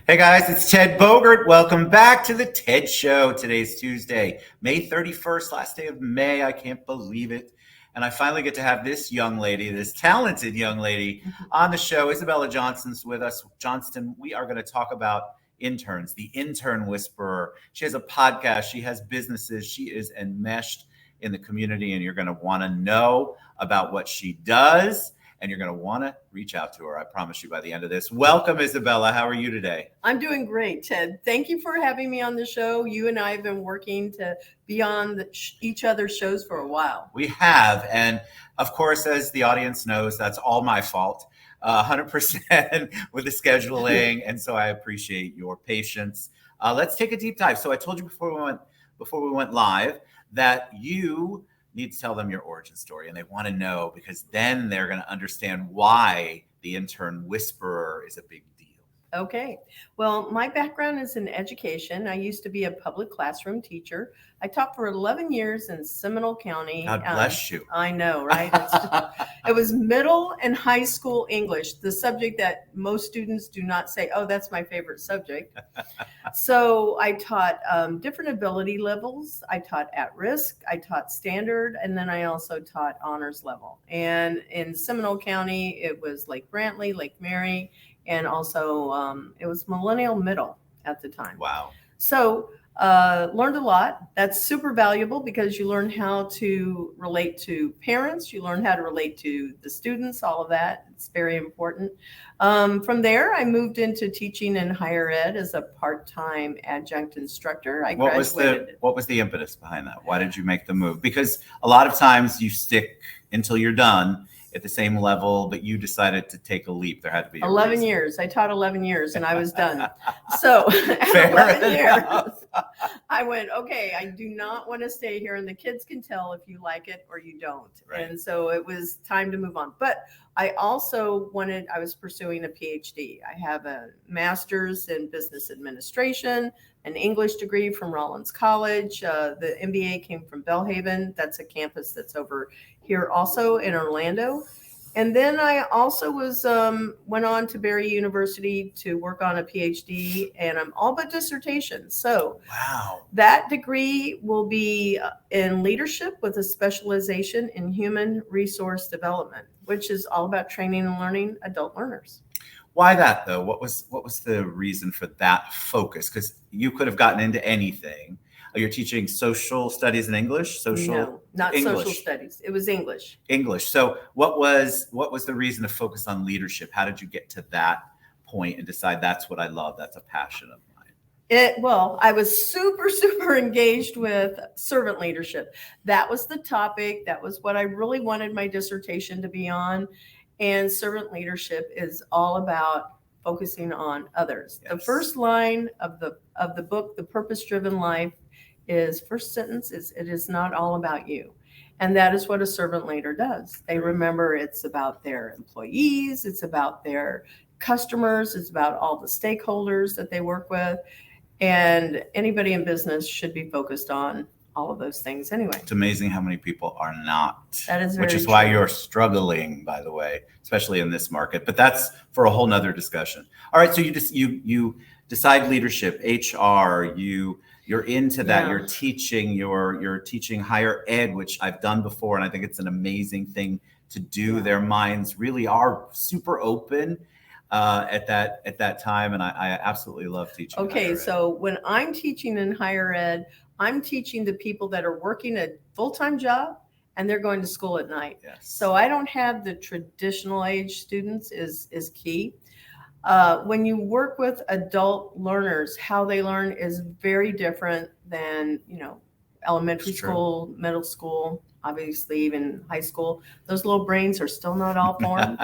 Hey guys, it's Ted Bogert. Welcome back to the TED Show. Today's Tuesday, May 31st, last day of May. I can't believe it. And I finally get to have this young lady, this talented young lady on the show. Isabella Johnston's with us. Johnston, we are going to talk about interns, the intern whisperer. She has a podcast. She has businesses. She is enmeshed in the community, and you're going to want to know about what she does. And you're going to want to reach out to her. I promise you by the end of this. Welcome, Isabella. How are you today? I'm doing great, Ted. Thank you for having me on the show. You and I have been working to be on each other's shows for a while. We have. And of course, as the audience knows, that's all my fault. 100% with the scheduling. And so I appreciate your patience. Let's take a deep dive. So I told you before we went live that you need to tell them your origin story, and they want to know because then they're going to understand why the intern whisperer is a big deal. Okay. Well, my background is in education. I used to be a public classroom teacher. I taught for 11 years in Seminole County. God bless you. I know, right? It was middle and high school English, the subject that most students do not say, oh, that's my favorite subject. So I taught different ability levels. I taught at risk, I taught standard, and then I also taught honors level. And in Seminole County, it was Lake Brantley, Lake Mary, and also it was millennial middle at the time. Wow. So learned a lot. That's super valuable because you learn how to relate to parents. You learn how to relate to the students, all of that. It's very important. From there, I moved into teaching in higher ed as a part-time adjunct instructor. What was the impetus behind that? Why did you make the move? Because a lot of times you stick until you're done at the same level, but you decided to take a leap. There had to be 11 years. I taught 11 years and I was done. So at 11 years, I went, okay, I do not want to stay here. And the kids can tell if you like it or you don't. Right. And so it was time to move on. But I also I was pursuing a PhD. I have a master's in business administration, an English degree from Rollins College. The MBA came from Belhaven. That's a campus that's over here also in Orlando. And then I also went on to Barry University to work on a PhD, and I'm all but dissertation. So wow, that degree will be in leadership with a specialization in human resource development, which is all about training and learning adult learners. Why that though? What was the reason for that focus? Because you could have gotten into anything. You're teaching social studies in English? No, not English. Social studies. It was English. English. So what was the reason to focus on leadership? How did you get to that point and decide that's what I love? That's a passion of mine. Well, I was super engaged with servant leadership. That was the topic. That was what I really wanted my dissertation to be on. And servant leadership is all about focusing on others. Yes. The first line of the book, The Purpose-Driven Life, is first sentence is, it is not all about you. And that is what a servant leader does. They remember it's about their employees, it's about their customers, it's about all the stakeholders that they work with. And anybody in business should be focused on all of those things anyway. It's amazing how many people are not. That is very Which is true. why you're struggling, by the way, especially in this market. But that's for a whole nother discussion. All right, so you decide leadership, HR, you're into that. Yeah. You're teaching higher ed, which I've done before, and I think it's an amazing thing to do. Yeah. Their minds really are super open at that time, and I absolutely love teaching. Okay, so when I'm teaching in higher ed, I'm teaching the people that are working a full-time job and they're going to school at night. Yes. So I don't have the traditional age students is key. When you work with adult learners, how they learn is very different than, elementary school, middle school, obviously even high school. Those little brains are still not all formed,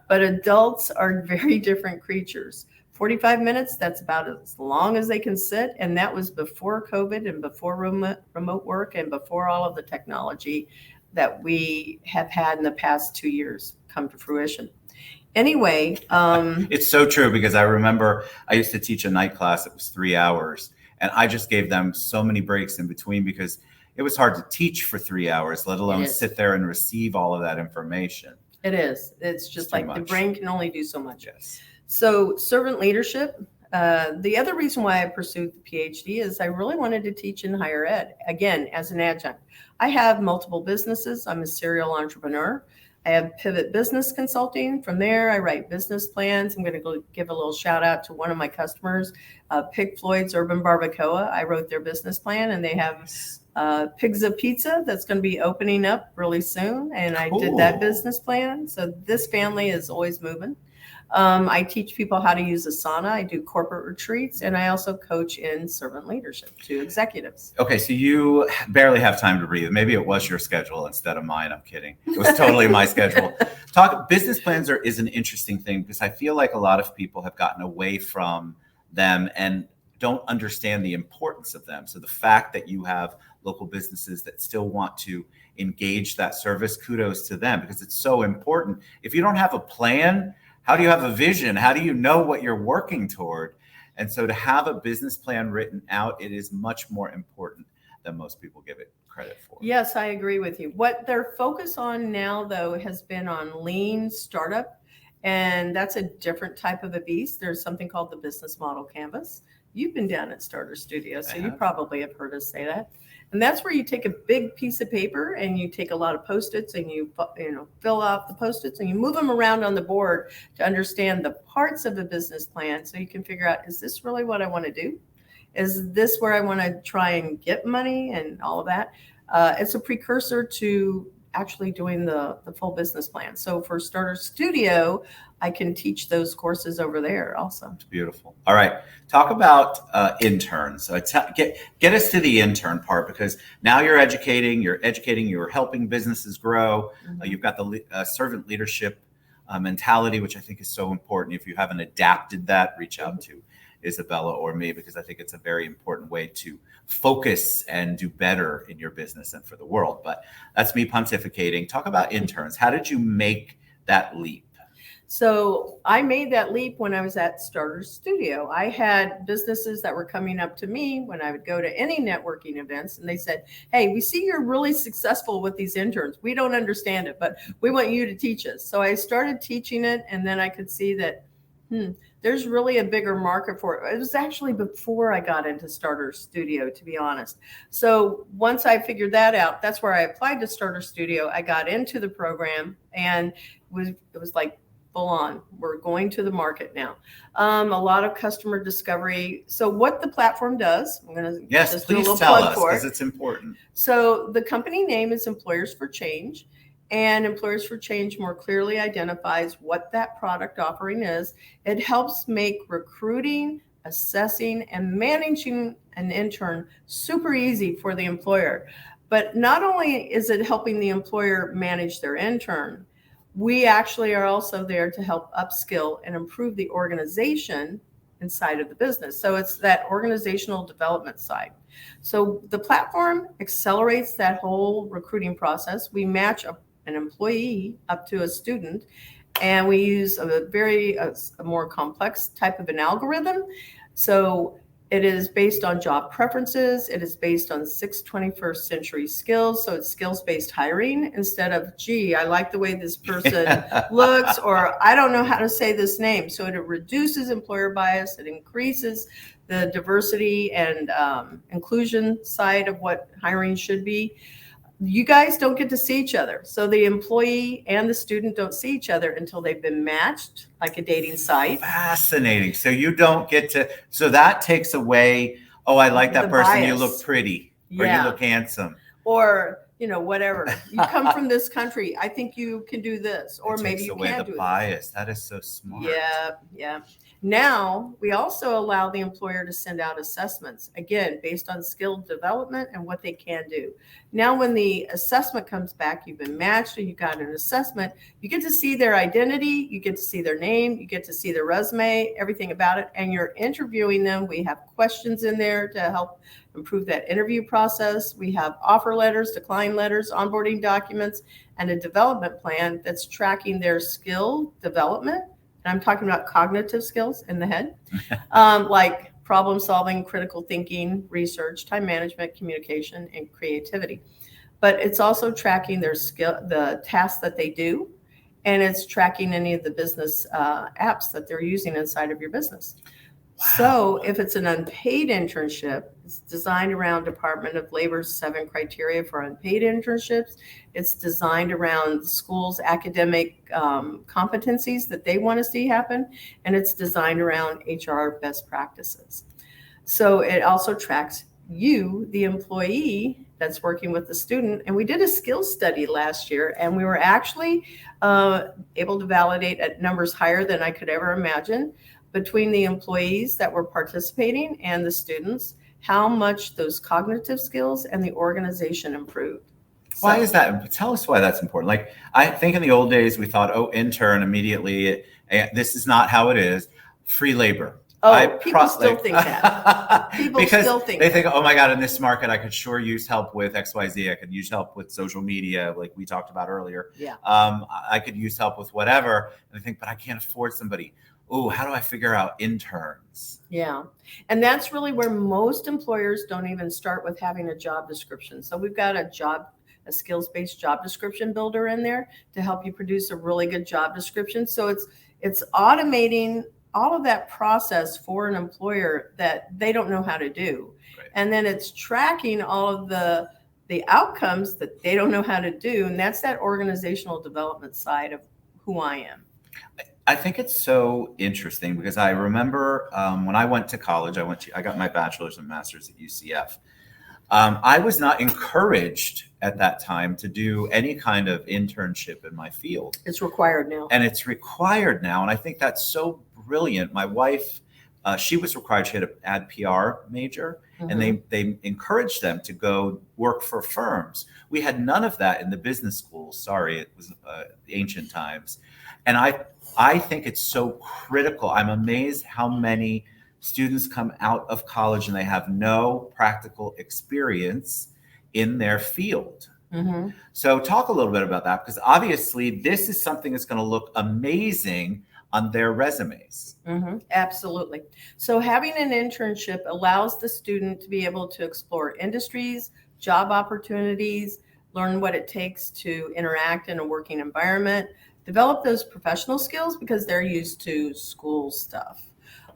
but adults are very different creatures. 45 minutes, that's about as long as they can sit. And that was before COVID and before remote work and before all of the technology that we have had in the past 2 years come to fruition. Anyway. It's so true because I remember I used to teach a night class. It was 3 hours. And I just gave them so many breaks in between because it was hard to teach for 3 hours, let alone sit there and receive all of that information. It is. It's just like the brain can only do so much. Yes. So servant leadership, The other reason why I pursued the PhD is I really wanted to teach in higher ed, again, as an adjunct. I have multiple businesses. I'm a serial entrepreneur. I have Pivot Business Consulting. From there, I write business plans. I'm going to go give a little shout out to one of my customers, Pig Floyd's Urban Barbacoa. I wrote their business plan, and they have Pizza Pizza that's going to be opening up really soon. And I did that business plan. So this family is always moving. I teach people how to use Asana. I do corporate retreats, and I also coach in servant leadership to executives. Okay, so you barely have time to breathe. Maybe it was your schedule instead of mine. I'm kidding. It was totally my schedule. Business plans is an interesting thing because I feel like a lot of people have gotten away from them and don't understand the importance of them. So the fact that you have local businesses that still want to engage that service, kudos to them because it's so important. If you don't have a plan, how do you have a vision? How do you know what you're working toward? And so to have a business plan written out, it is much more important than most people give it credit for. Yes, I agree with you. What they're focused on now, though, has been on lean startup. And that's a different type of a beast. There's something called the business model canvas. You've been down at Starter Studio, so you probably have heard us say that. And that's where you take a big piece of paper and you take a lot of Post-its and you fill out the Post-its and you move them around on the board to understand the parts of a business plan so you can figure out, is this really what I want to do? Is this where I want to try and get money and all of that? It's a precursor to actually doing the full business plan. So for Starter Studio, I can teach those courses over there also. It's beautiful. All right. Talk about interns. Get us to the intern part because now you're educating, you're helping businesses grow. Mm-hmm. You've got the servant leadership mentality, which I think is so important. If you haven't adapted that, reach out to Isabella or me, because I think it's a very important way to focus and do better in your business and for the world. But that's me pontificating. Talk about interns. How did you make that leap? So I made that leap when I was at Starter Studio. I had businesses that were coming up to me when I would go to any networking events, and they said, hey, we see you're really successful with these interns. We don't understand it, but we want you to teach us. So I started teaching it, and then I could see that, there's really a bigger market for it. It was actually before I got into Starter Studio, to be honest. So once I figured that out, that's where I applied to Starter Studio. I got into the program, and it was like, full on. We're going to the market now. A lot of customer discovery. So what the platform does, I'm going to just do a little plug for it. Because it's important. So the company name is Employers for Change, and Employers for Change more clearly identifies what that product offering is. It helps make recruiting, assessing, and managing an intern super easy for the employer. But not only is it helping the employer manage their intern, we actually are also there to help upskill and improve the organization inside of the business. So it's that organizational development side. So the platform accelerates that whole recruiting process. We match an employee up to a student, and we use a more complex type of an algorithm. So it is based on job preferences. It is based on 21st century skills. So it's skills-based hiring instead of, gee, I like the way this person looks, or I don't know how to say this name. So it reduces employer bias. It increases the diversity and inclusion side of what hiring should be. You guys don't get to see each other. So the employee and the student don't see each other until they've been matched, like a dating site. Fascinating. So you don't get to, so that takes away, oh, I like that person. Bias. You look pretty, or you look handsome. Or, whatever. You come from this country. I think you can do this. Or maybe you can't do it. Bias. That is so smart. Yeah. Now, we also allow the employer to send out assessments, again, based on skill development and what they can do. Now, when the assessment comes back, you've been matched and you got an assessment, you get to see their identity, you get to see their name, you get to see their resume, everything about it, and you're interviewing them. We have questions in there to help improve that interview process. We have offer letters, decline letters, onboarding documents, and a development plan that's tracking their skill development. And I'm talking about cognitive skills in the head, like problem solving, critical thinking, research, time management, communication, and creativity. But it's also tracking their skill, the tasks that they do, and it's tracking any of the business apps that they're using inside of your business. So if it's an unpaid internship, it's designed around Department of Labor's 7 criteria for unpaid internships. It's designed around the school's academic competencies that they want to see happen, and it's designed around HR best practices. So it also tracks you, the employee that's working with the student. And we did a skills study last year, and we were actually able to validate at numbers higher than I could ever imagine between the employees that were participating and the students, how much those cognitive skills and the organization improved. Why is that? Tell us why that's important. Like, I think in the old days, we thought, oh, intern immediately. This is not how it is. Free labor. People still think that. People still think they think, oh my God, in this market, I could sure use help with XYZ. I could use help with social media, like we talked about earlier. Yeah. I could use help with whatever. And I think, but I can't afford somebody. Oh, how do I figure out interns? Yeah. And that's really where most employers don't even start with having a job description. So we've got a skills-based job description builder in there to help you produce a really good job description. So it's automating all of that process for an employer that they don't know how to do. Right. And then it's tracking all of the outcomes that they don't know how to do. And that's that organizational development side of who I am. I think it's so interesting because I remember when I went to college, I got my bachelor's and master's at UCF. I was not encouraged at that time to do any kind of internship in my field. It's required now. And it's required now. And I think that's so brilliant. My wife, she was required, she had to add PR major, and they encouraged them to go work for firms. We had none of that in the business schools. Sorry, it was ancient times. And I think it's so critical. I'm amazed how many students come out of college and they have no practical experience in their field. Mm-hmm. So talk a little bit about that, because obviously this is something that's going to look amazing on their resumes. Mm-hmm. Absolutely. So having an internship allows the student to be able to explore industries, job opportunities, learn what it takes to interact in a working environment, develop those professional skills because they're used to school stuff,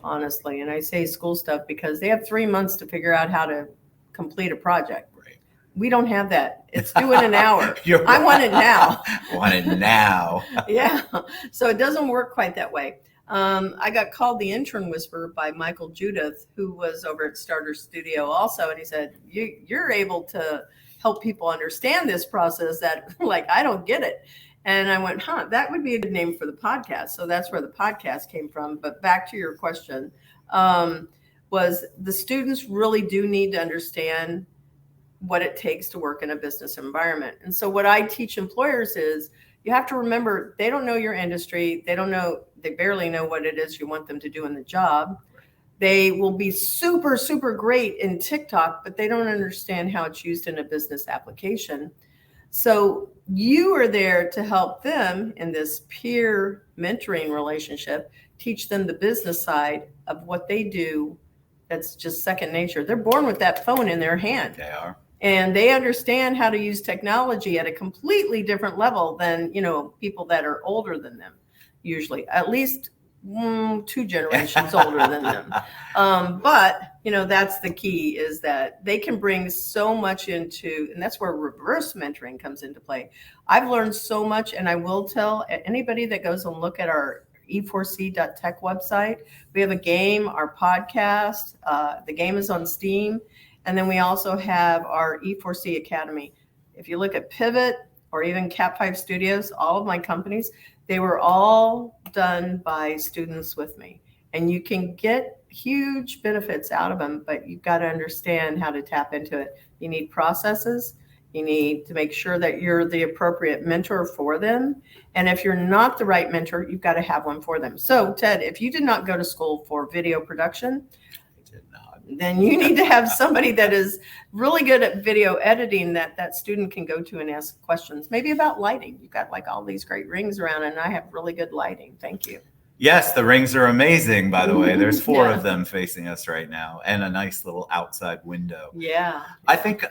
honestly. And I say school stuff because they have 3 months to figure out how to complete a project. Right. We don't have that. It's due in an hour. I want it now. Want it now. Yeah. So it doesn't work quite that way. I got called the intern whisperer by Michael Judith, who was over at Starter Studio also. And he said, you're able to help people understand this process that like, I don't get it. And I went, that would be a good name for the podcast. So that's where the podcast came from. But back to your question, was the students really do need to understand what it takes to work in a business environment. And so what I teach employers is you have to remember, they don't know your industry. They barely know what it is you want them to do in the job. They will be super, super great in TikTok, but they don't understand how it's used in a business application. So you are there to help them in this peer mentoring relationship, teach them the business side of what they do. That's just second nature. They're born with that phone in their hand. They are. And they understand how to use technology at a completely different level than, people that are older than them, usually, at least 2 generations older than them. But that's the key, is that they can bring so much into, and that's where reverse mentoring comes into play. I've learned so much, and I will tell anybody that goes and look at our e4c.tech website. We have a game, our podcast, the game is on Steam. And then we also have our E4C Academy. If you look at Pivot or even Cap 5 Studios, all of my companies, they were all done by students with me. And you can get huge benefits out of them, but you've got to understand how to tap into it. You need processes. You need to make sure that you're the appropriate mentor for them. And if you're not the right mentor, you've got to have one for them. So, Ted, if you did not go to school for video production, then you need to have somebody that is really good at video editing that student can go to and ask questions, maybe about lighting. You've got like all these great rings around, and I have really good lighting. Thank you. Yes, the rings are amazing, by the way. There's 4 of them facing us right now, and a nice little outside window. Yeah. I think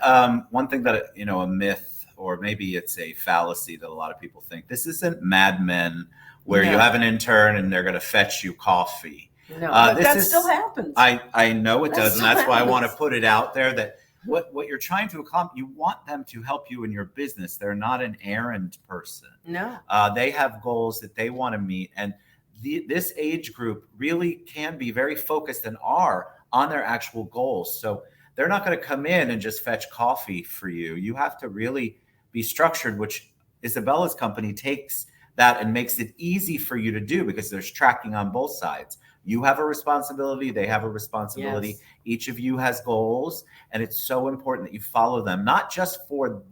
one thing that, a myth, or maybe it's a fallacy that a lot of people think, this isn't Mad Men where you have an intern and they're going to fetch you coffee. No, but that is still happens. I know it That does, and still that's why I want to happens. put it out there that what you're trying to accomplish, you want them to help you in your business. They're not an errand person. No. They have goals that they want to meet, and this age group really can be very focused and are on their actual goals. So they're not going to come in and just fetch coffee for you. You have to really be structured, which Isabella's company takes that and makes it easy for you to do because there's tracking on both sides. You have a responsibility, they have a responsibility. Yes. Each of you has goals, and it's so important that you follow them, not just for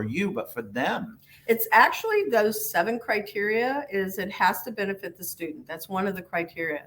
you, but for them. It's actually those 7 criteria is it has to benefit the student. That's one of the criteria.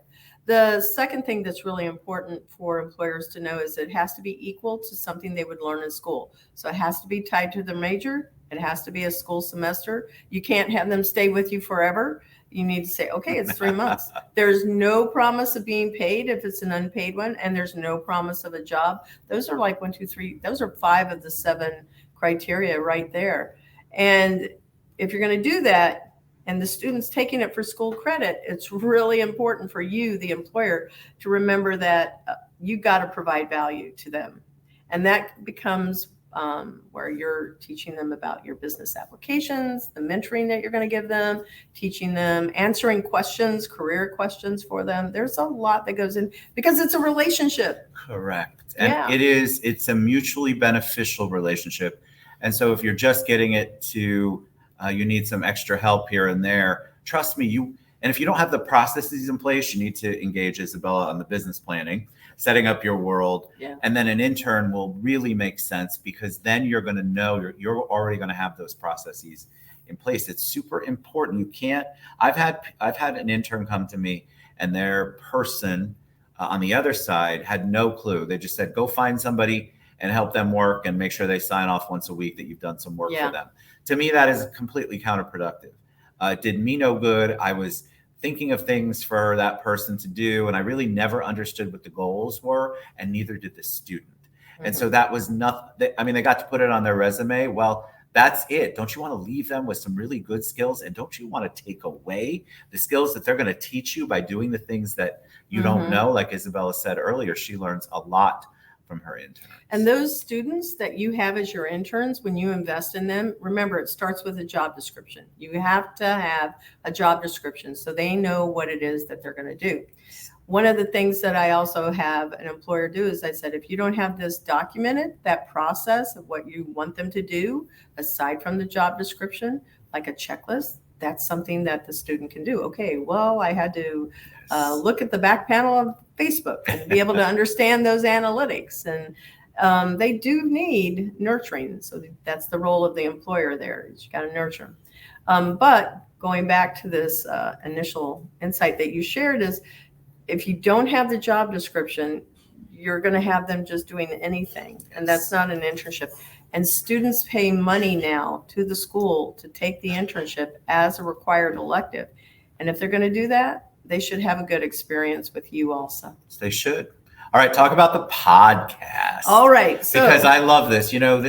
The second thing that's really important for employers to know is it has to be equal to something they would learn in school. So it has to be tied to their major. It has to be a school semester. You can't have them stay with you forever. You need to say, okay, it's 3 months. There's no promise of being paid if it's an unpaid one, and there's no promise of a job. Those are like 1, 2, 3. Those are 5 of the 7 criteria right there. And if you're going to do that, and the student's taking it for school credit, it's really important for you, the employer, to remember that you got to provide value to them. And that becomes where you're teaching them about your business applications, the mentoring that you're going to give them, teaching them, answering questions, career questions for them. There's a lot that goes in because it's a relationship. Correct. And Yeah. it's a mutually beneficial relationship. And so if you're just getting it to, you need some extra help here and there, trust me, and if you don't have the processes in place, you need to engage Isabella on the business planning, setting up your world. Yeah. And then an intern will really make sense because then you're going to know you're already going to have those processes in place. It's super important. You can't, I've had an intern come to me and their person on the other side had no clue. They just said, go find somebody and help them work and make sure they sign off once a week that you've done some work Yeah. for them. To me, that is completely counterproductive. It did me no good. I was thinking of things for that person to do, and I really never understood what the goals were, and neither did the student. Mm-hmm. And so that was nothing. I mean, they got to put it on their resume. Well, that's it. Don't you want to leave them with some really good skills? And don't you want to take away the skills that they're going to teach you by doing the things that you don't know? Like Isabella said earlier, she learns a lot from her interns. And those students that you have as your interns, when you invest in them, remember it starts with a job description. You have to have a job description so they know what it is that they're going to do. One of the things that I also have an employer do is I said, if you don't have this documented, that process of what you want them to do, aside from the job description, like a checklist, that's something that the student can do. Okay, well, I had to look at the back panel of Facebook and be able to understand those analytics. And they do need nurturing. So that's the role of the employer there. You got to nurture them. But going back to this initial insight that you shared is if you don't have the job description, you're going to have them just doing anything. And that's not an internship. And students pay money now to the school to take the internship as a required elective. And if they're going to do that, they should have a good experience with you also. They should. All right, talk about the podcast. All right. So, because I love this. You know,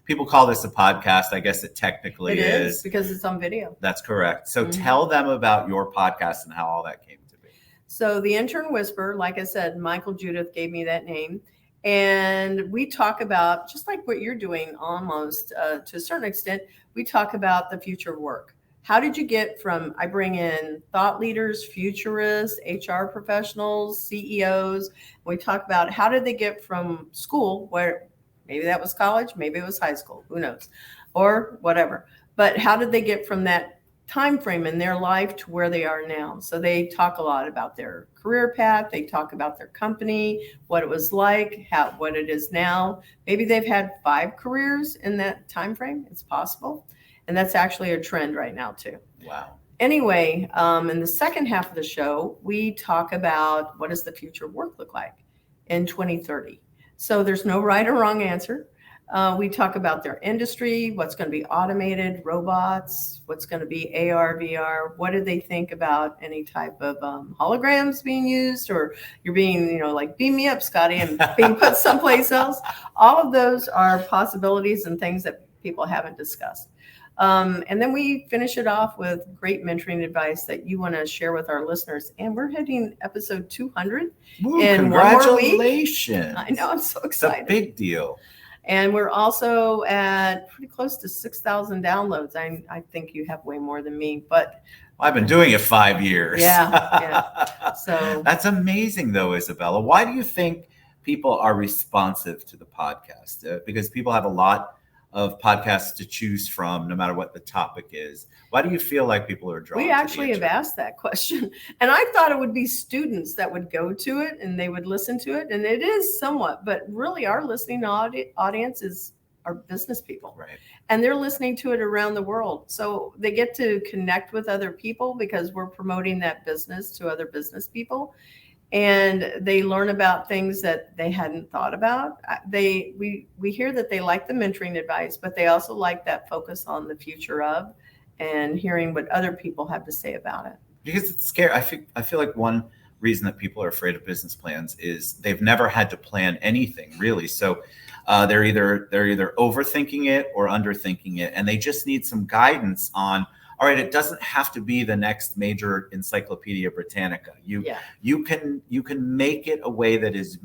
people call this a podcast. I guess it technically is. Because it's on video. That's correct. So tell them about your podcast and how all that came to be. So the Intern Whisper, like I said, Michael Judith gave me that name. And we talk about, just like what you're doing almost to a certain extent, we talk about the future of work. How did you get from, I bring in thought leaders, futurists, HR professionals, CEOs. We talk about how did they get from school, where maybe that was college, maybe it was high school, who knows, or whatever. But how did they get from that time frame in their life to where they are now? So they talk a lot about their career path. They talk about their company, what it was like, what it is now. Maybe they've had 5 careers in that time frame. It's possible. And that's actually a trend right now too. Wow. Anyway, in the second half of the show, we talk about what does the future of work look like in 2030. So there's no right or wrong answer. We talk about their industry, what's going to be automated, robots, what's going to be AR, VR. What do they think about any type of holograms being used, or you're being, like beam me up, Scotty, and being put someplace else. All of those are possibilities and things that people haven't discussed. And then we finish it off with great mentoring advice that you want to share with our listeners. And we're hitting episode 200 Woo, in 1 more week. congratulations. I know, I'm so It's a excited. big deal. And we're also at pretty close to 6,000 downloads. I think you have way more than me, but I've been doing it 5 years. Yeah. So that's amazing, though, Isabella. Why do you think people are responsive to the podcast? Because people have a lot of podcasts to choose from, no matter what the topic is. Why do you feel like people are drawn? We actually have asked that question, and I thought it would be students that would go to it and they would listen to it, and it is somewhat, but really our listening audience is our business people, right? And they're listening to it around the world, so they get to connect with other people because we're promoting that business to other business people. And they learn about things that they hadn't thought about. We hear that they like the mentoring advice, but they also like that focus on the future of and hearing what other people have to say about it. Because it's scary. I feel like one reason that people are afraid of business plans is they've never had to plan anything really. So they're either overthinking it or underthinking it, and they just need some guidance on. All right, it doesn't have to be the next major Encyclopedia Britannica. You can make it a way that is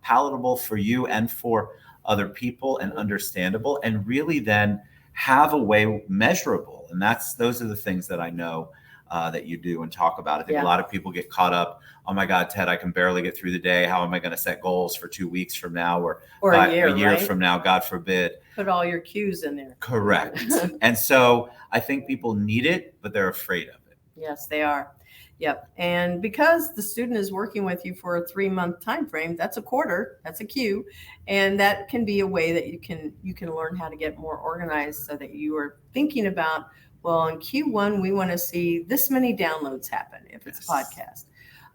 palatable for you and for other people and understandable, and really then have a way measurable. And those are the things that I know that you do and talk about. I think a lot of people get caught up. Oh my God, Ted, I can barely get through the day. How am I going to set goals for 2 weeks from now or a year right? From now, God forbid. Put all your cues in there. Correct. And so I think people need it, but they're afraid of it. Yes, they are. Yep. And because the student is working with you for a 3-month time frame, that's a quarter, that's a Q. And that can be a way that you can learn how to get more organized so that you are thinking about, well, in Q1, we want to see this many downloads happen if it's a podcast.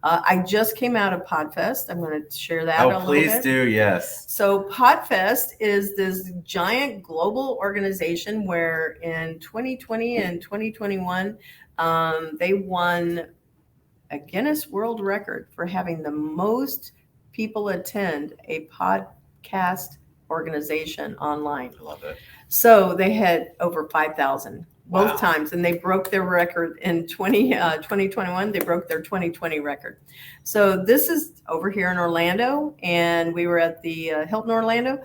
I just came out of Podfest. I'm going to share that a little bit. Please do, yes. So Podfest is this giant global organization where in 2020 and 2021, they won a Guinness World Record for having the most people attend a podcast organization online. I love it. So they had over 5,000. Both times, and they broke their record in 2021. They broke their 2020 record. So this is over here in Orlando, and we were at the Hilton Orlando,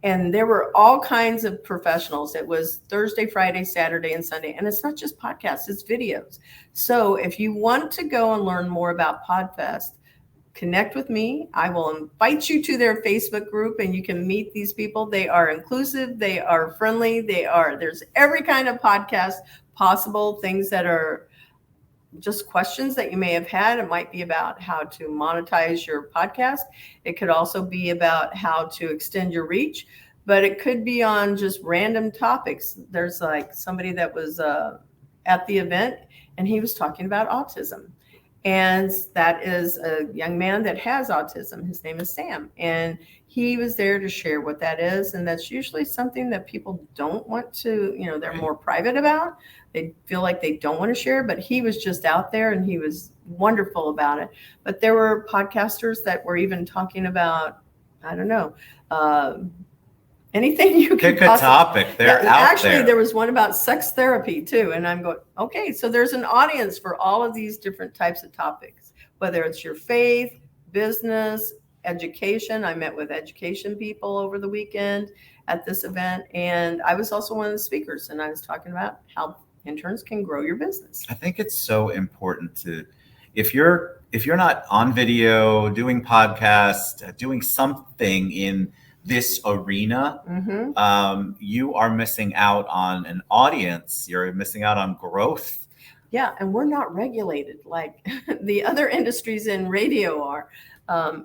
and there were all kinds of professionals. It was Thursday, Friday, Saturday, and Sunday, and it's not just podcasts, it's videos. So if you want to go and learn more about Podfest, connect with me. I will invite you to their Facebook group and you can meet these people. They are inclusive. They are friendly. There's every kind of podcast possible, things that are just questions that you may have had. It might be about how to monetize your podcast. It could also be about how to extend your reach, but it could be on just random topics. There's like somebody that was at the event and he was talking about autism. And that is a young man that has autism. His name is Sam. And he was there to share what that is. And that's usually something that people don't want to, they're more private about. They feel like they don't want to share, but he was just out there and he was wonderful about it. But there were podcasters that were even talking about, I don't know, anything you can pick a topic. They're out there. There was one about sex therapy too. And I'm going, okay, so there's an audience for all of these different types of topics, whether it's your faith, business, education. I met with education people over the weekend at this event. And I was also one of the speakers, and I was talking about how interns can grow your business. I think it's so important to, if you're not on video, doing podcasts, doing something in this arena, you are missing out on an audience. You're missing out on growth. Yeah, and we're not regulated like the other industries in radio are,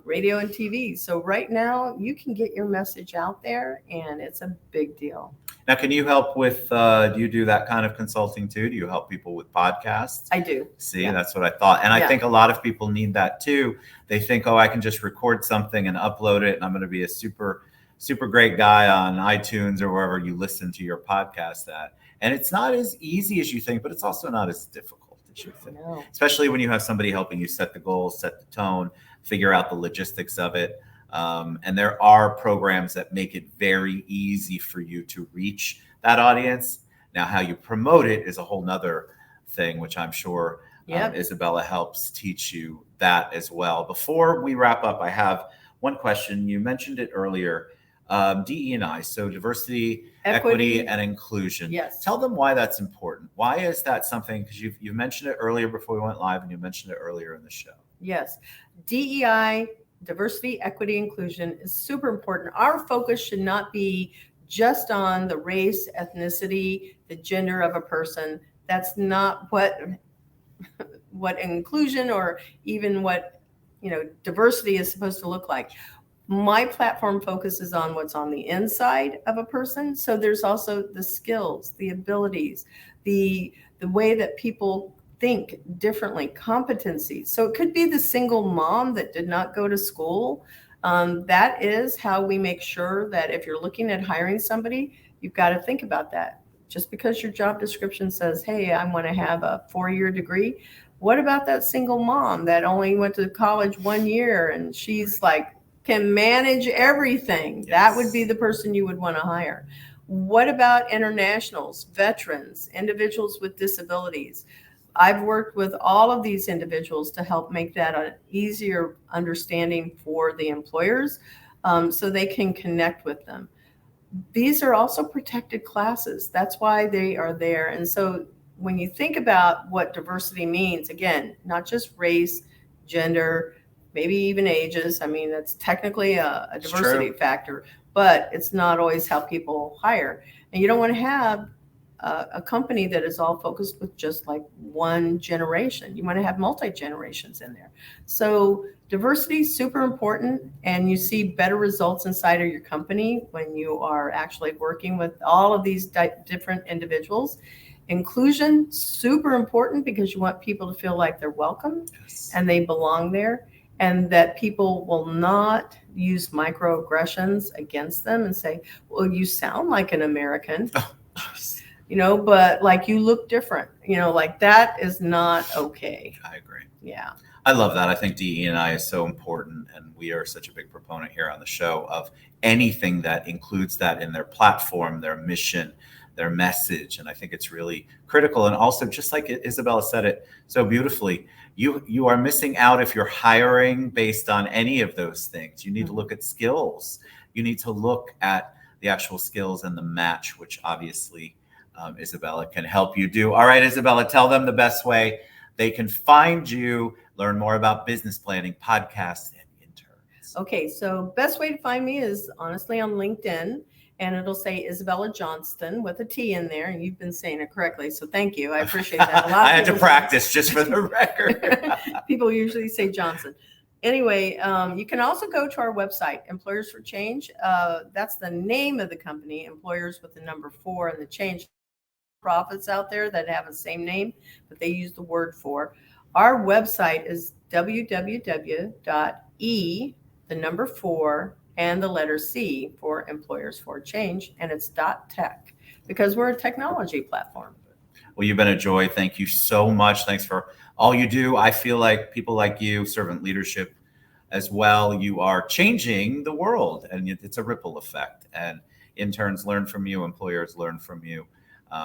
radio and TV. So right now you can get your message out there, and it's a big deal. Now, can you help with, do you do that kind of consulting too? Do you help people with podcasts? I do. See, that's what I thought. And I think a lot of people need that too. They think, I can just record something and upload it, and I'm going to be a super great guy on iTunes or wherever you listen to your podcast at. And it's not as easy as you think, but it's also not as difficult as you think. No. Especially when you have somebody helping you set the goals, set the tone, figure out the logistics of it. And there are programs that make it very easy for you to reach that audience. Now, how you promote it is a whole nother thing, which I'm sure Isabella helps teach you that as well. Before we wrap up, I have one question. You mentioned it earlier, DE&I, so diversity, equity, and inclusion. Yes. Tell them why that's important. Why is that something? Because you mentioned it earlier before we went live, and you mentioned it earlier in the show. Yes. DEI, diversity, equity, inclusion is super important. Our focus should not be just on the race, ethnicity, the gender of a person. That's not what inclusion or even what diversity is supposed to look like. My platform focuses on what's on the inside of a person. So there's also the skills, the abilities, the way that people think differently, competencies. So it could be the single mom that did not go to school. That is how we make sure that if you're looking at hiring somebody, you've got to think about that. Just because your job description says, hey, I want to have a 4-year degree. What about that single mom that only went to college 1 year and she's like, can manage everything? Yes. That would be the person you would want to hire. What about internationals, veterans, individuals with disabilities? I've worked with all of these individuals to help make that an easier understanding for the employers, so they can connect with them. These are also protected classes. That's why they are there. And so when you think about what diversity means, again, not just race, gender, maybe even ages. I mean, that's technically a diversity factor, but it's not always how people hire. And you don't want to have a company that is all focused with just like one generation. You want to have multi-generations in there. So diversity is super important, and you see better results inside of your company when you are actually working with all of these different individuals. Inclusion, super important, because you want people to feel like they're welcome and they belong there, and that people will not use microaggressions against them and say, well, you sound like an American. But like you look different, like that is not okay. I agree. Yeah. I love that. I think DE&I is so important, and we are such a big proponent here on the show of anything that includes that in their platform, their mission, their message. And I think it's really critical. And also, just like Isabella said it so beautifully, you are missing out if you're hiring based on any of those things. You need to look at skills. You need to look at the actual skills and the match, which obviously Isabella can help you do. All right, Isabella, tell them the best way they can find you, learn more about business planning, podcasts, and interns. Okay, so best way to find me is honestly on LinkedIn, and it'll say Isabella Johnston with a T in there, and you've been saying it correctly, so thank you. I appreciate that. A lot I had to practice just for the record. People usually say Johnson. Anyway, you can also go to our website, Employers for Change. That's the name of the company, Employers with the number 4 and the change. Profits out there that have the same name, but they use the word for. Our website is www.e, the number 4, and the letter C for Employers for Change, and it's .tech, because we're a technology platform. Well, you've been a joy. Thank you so much. Thanks for all you do. I feel like people like you, servant leadership as well, you are changing the world, and it's a ripple effect. And interns learn from you, employers learn from you.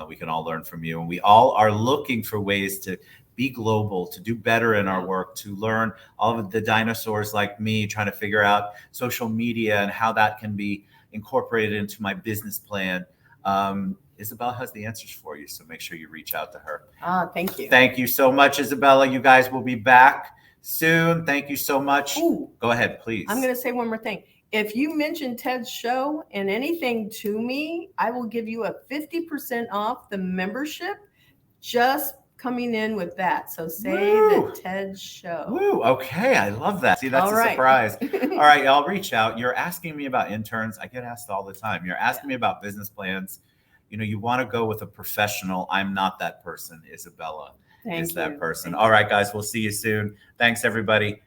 We can all learn from you, and we all are looking for ways to be global, to do better in our work, to learn all of the dinosaurs like me trying to figure out social media and how that can be incorporated into my business plan. Isabella has the answers for you, so make sure you reach out to her. Thank you. Thank you so much, Isabella. You guys will be back soon. Thank you so much. Ooh, go ahead, please. I'm going to say one more thing. If you mention Ted's show and anything to me, I will give you a 50% off the membership just coming in with that. So say the Ted show. Woo, okay. I love that. See, that's all a right. surprise. All right, y'all reach out. You're asking me about interns. I get asked all the time. You're asking me about business plans. You want to go with a professional. I'm not that person. Isabella is that person. All right, guys, we'll see you soon. Thanks, everybody.